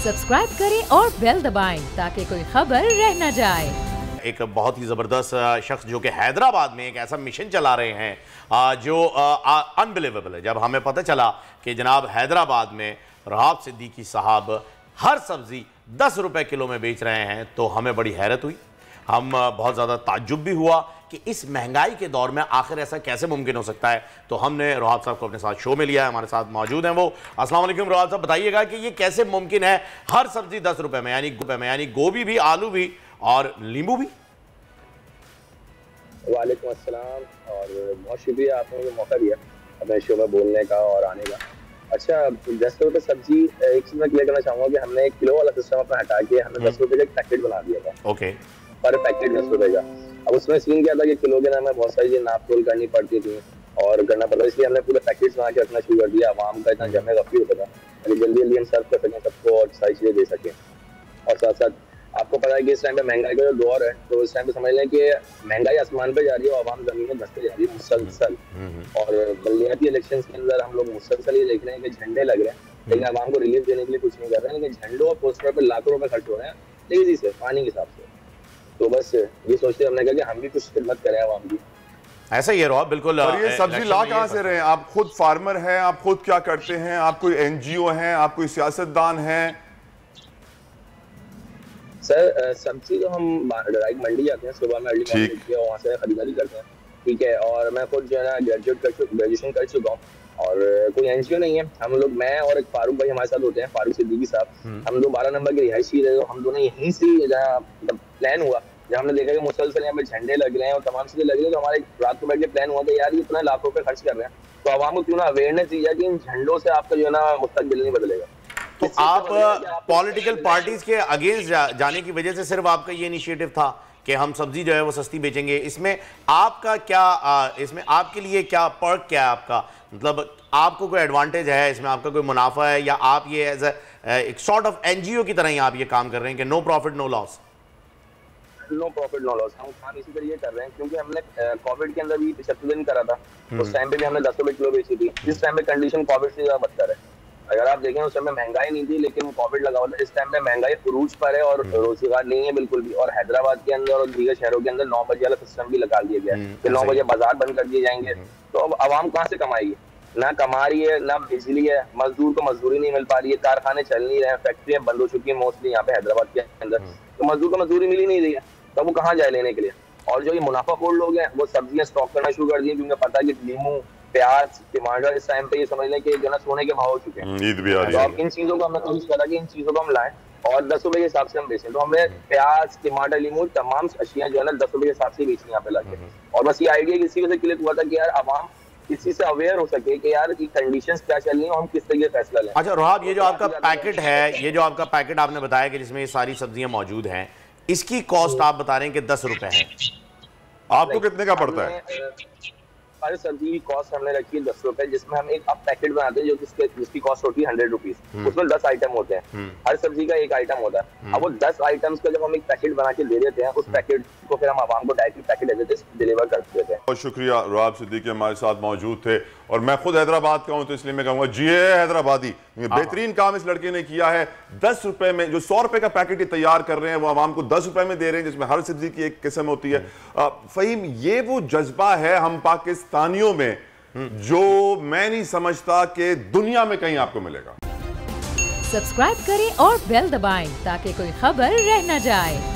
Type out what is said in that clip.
Subscribe करें और bell दबाएं ताकि कोई खबर रह न जाए। एक बहुत ही ज़बरदस्त शख्स जो कि हैदराबाद में एक ऐसा मिशन चला रहे हैं जो अनबिलीवेबल है। जब हमें पता चला कि जनाब हैदराबाद में रहाब सिद्दीकी साहब हर सब्ज़ी 10 रुपए किलो में बेच रहे हैं तो हमें बड़ी हैरत हुई। हम बहुत ज़्यादा ताज्जुब भी हुआ कि इस महंगाई के दौर में आखिर ऐसा कैसे मुमकिन हो सकता है। तो हमने रोहाब साहब को अपने साथ शो में लिया है, हमारे साथ मौजूद हैं वो। अस्सलाम वालेकुम रोहाब साहब, बताइएगा कि ये कैसे मुमकिन है हर सब्जी 10 रुपए में, यानी गोभी भी, आलू भी और नींबू भी। वालेकुम अस्सलाम और बहुत शुक्रिया आपने मुझे मौका दिया अपने शो में बोलने का और आने का। अच्छा, 10 रुपये सब्जी, एक चीज़ मैं क्लियर करना चाहूँगा कि हमने 1 किलो वाला सिस्टम अपना हटा के हमने 10 रुपये का एक पैकेट बना दिया था। ओके, पर पैकेट 10 रुपये का। अब उसमें सीन क्या था कि किलो के नाम में बहुत सारी चीज़ें नाप तोल करनी पड़ती थी और करना पड़ता, इसलिए हमने पूरे पैकेट्स बना के रखना शुरू कर दिया। आवाम का इतना जमे गफी होता था ताकि जल्दी जल्दी हम सर्व कर सकें सबको और सारी चीज़ें दे सकें। और साथ साथ आपको पता है कि इस टाइम पे महंगाई का जो दौर है, तो इस टाइम पे समझ लें कि महंगाई आसमान पे जा रही है और आवाम जमीन में धंसते जा रही है मुसलसल। और बल्दियाती इलेक्शन के अंदर हम लोग मुसलसल ये देख रहे हैं कि झंडे लग रहे हैं लेकिन आवाम को रिलीफ देने के लिए कुछ नहीं कर रहे हैं, लेकिन झंडों और पोस्टर पर लाखों रुपए खर्च हो रहे हैं तेजी से, पानी के हिसाब से। तो बस ये सोचते हमने कहा कि हम भी कुछ खिदमत करें आवाम की। ऐसा ही है रोहाब, बिल्कुल। और ये सब्जी ला कहाँ से रहे हैं? आप खुद फार्मर हैं, आप खुद क्या करते हैं? आप कोई एनजीओ हैं, आप कोई सियासतदान हैं? सर सब्जी तो हम डायरेक्ट मंडी जाते हैं, सुबह में अर्ली मॉर्निंग उठ के वहाँ से खरीदारी करते हैं, ठीक है। और मैं खुद जो है ना ग्रेजुएशन कर चुका हूँ और कोई एनजीओ नहीं है। हम लोग, मैं और एक फारूक भाई हमारे साथ होते हैं, फारूक सिद्दीकी साहब, हम लोग 12 नंबर के रिहायशी रहे। तो हम दोनों यहीं से जहाँ प्लान हुआ, जब हमने देखा कि मुसलसल यहाँ पे झंडे लग रहे हैं और तमाम चीजें लग रही है, तो हमारे रात को बैठ के प्लान हुआ था यार ये इतना लाखों रुपए खर्च कर रहे हैं तो आवाम को क्यों ना अवेयरनेस दी जाए कि इन झंडों से आपका जो है ना मुस्तकबिल नहीं बदलेगा। तो आप पॉलिटिकल पार्टीज के अगेंस्ट जाने की वजह से सिर्फ आपका ये इनिशिएटिव था कि हम सब्जी जो है वो सस्ती बेचेंगे, इसमें आपका क्या इसमें आपके लिए क्या पर्क क्या है आपका? मतलब आपको कोई एडवांटेज है इसमें, आपका कोई मुनाफा है, या आप ये एज एक सॉर्ट ऑफ एनजीओ की तरह ही आप ये काम कर रहे हैं कि no profit no loss? No profit no loss हम काम इसी तरीके कर रहे हैं क्योंकि हमने कोविड के अंदर भी 75 दिन करा था, उस टाइम पे भी हमने 10 रुपए किलो बेची थी। इस टाइम पे कंडीशन कोविड से ज्यादा बदतर है। अगर आप देखें उस टाइम में महंगाई नहीं थी लेकिन कोविड लगा हुआ था। इस टाइम पे महंगाई उरूज पर है और रोजगार नहीं है बिल्कुल भी। और हैदराबाद के अंदर और दीगर शहरों के अंदर 9 बजे वाला सिस्टम भी लगा दिया गया है कि 9 बजे बाजार बंद कर दिए जाएंगे। तो अब आवाम कहाँ से कमाएगी? ना कमा रही है, ना बिजली है, मजदूर को मजदूरी नहीं मिल पा रही है, कारखाने चल नहीं रहे हैं, फैक्ट्रियां बंद हो चुकी है मोस्टली यहाँ पे हैदराबाद के अंदर, तो मजदूर को मजदूरी मिल ही नहीं रही है, तो वो कहाँ जाए लेने के लिए। और जो ये मुनाफाखोर लोग हैं वो सब्जियां स्टॉक करना शुरू कर दिए क्योंकि पता है कि नींबू, प्याज, टमाटर इस टाइम पे ये समझ लें कि जो ना सोने के भाव हो चुके हैं। ईद भी आ रही है। है। तो इन चीजों को हमने कोशिश करा कि इन चीजों को हम लाएं और 10 रुपए के हिसाब से हम बेचें। तो हमने प्याज, टमाटर, नींबू तमाम अशियां जो है ना 10 रुपए के हिसाब से बेचनी यहाँ पे लाके। और बस ये आइडिया किसी वजह से क्लिक हुआ था कि यार आवाम इस चीज से अवेयर हो सके कि यार की कंडीशंस क्या चल रही है और हम किस तरीके फैसला लें। अच्छा रोहाब, ये जो आपका पैकेट है, ये जो आपका पैकेट आपने बताया कि जिसमें ये सारी सब्जियां मौजूद हैं, इसकी कॉस्ट आप बता रहे हैं कि 10 रुपए है, आपको कितने का पड़ता है? हर सब्जी की कॉस्ट हमने रखी है 10 रुपए, जिसमें हम एक अब पैकेट बनाते हैं जो जिसकी कॉस्ट होती है 100 रुपीज। उसमें 10 आइटम होते हैं, हर सब्जी का एक आइटम होता है। अब वो 10 आइटम्स का जब हम एक पैकेट बना के दे देते हैं, उस पैकेट को फिर हम आवाम को डायरेक्टली पैकेट एज डिलीवर कर देते हैं। बहुत शुक्रिया, रोहाब सिद्दीकी हमारे साथ मौजूद थे और मैं खुद हैदराबाद का हूं तो इसलिए मैं कहूँगा जी हैदराबादी, बेहतरीन काम इस लड़के ने किया है। 10 रुपए में जो 100 रुपए का पैकेट ही तैयार कर रहे हैं वो आवाम को 10 रुपए में दे रहे हैं, जिसमें हर सब्जी की एक किस्म होती है। फहीम, ये वो जज्बा है हम पाकिस्तानियों में जो मैं नहीं समझता कि दुनिया में कहीं आपको मिलेगा। सब्सक्राइब करें और बेल दबाएं ताकि कोई खबर रह न जाए।